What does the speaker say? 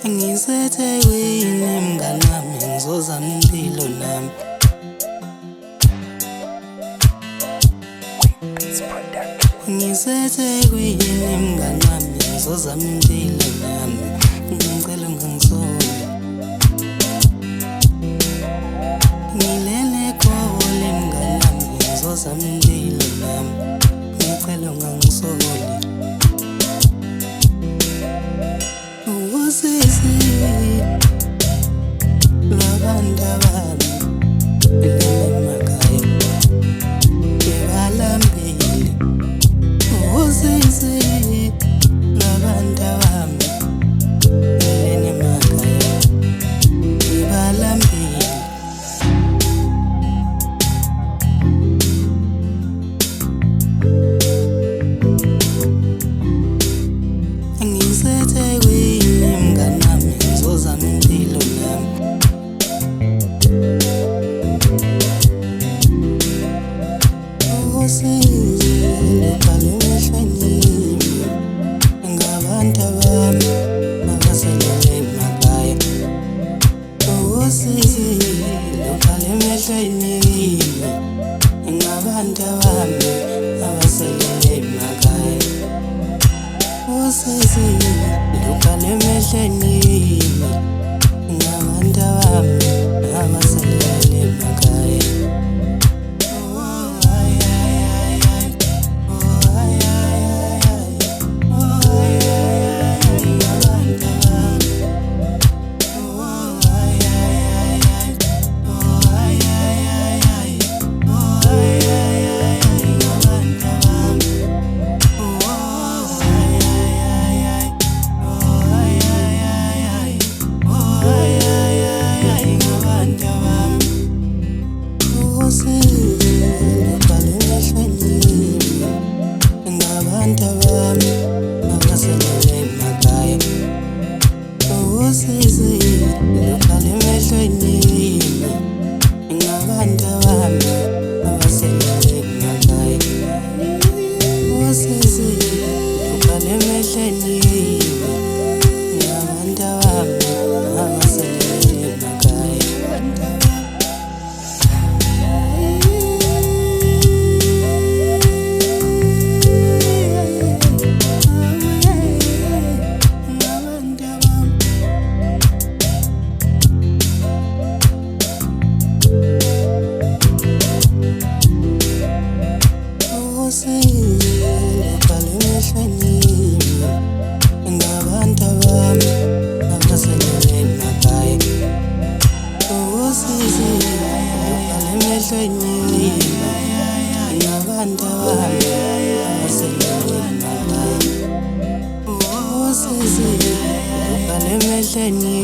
Ngisethekwini mngani wami ngizozama impilo nami. Ngisethekwini mngani wami ngizozama impilo nami. Ngicela ungangisoli. Ngilele eGoli mngani wami ngizozama impilo nami. Ngicela ungangisoli. Usisi labantu abami emakhaya ngibalambile. Usisi labantu abami emakhaya ngibalambile. Ngisethekwini mngani wami ngizozama impilo nami. Usizi lubhale emehlweni ngabantu abami abaselele emakhaya. Usizi lubhale emehlweni ngabantu abami abaselele emakhaya. Usizi lubhale emehlweni ngabantu abami abaselele emakhaya. Ngabantu abami abaselele emakhaya. Usizi lubhale emehlweni ngabantu abami abaselele emakhaya. Usizi lubhale emehlweni ngabantu abami abaselele emakhaya. Usizi lubhale emehlweni ngabantu abami abaselele emakhaya. Usizi lubhale emehlweni ngabantu abami abaselele emakhaya. Usizi lubhale emehlweni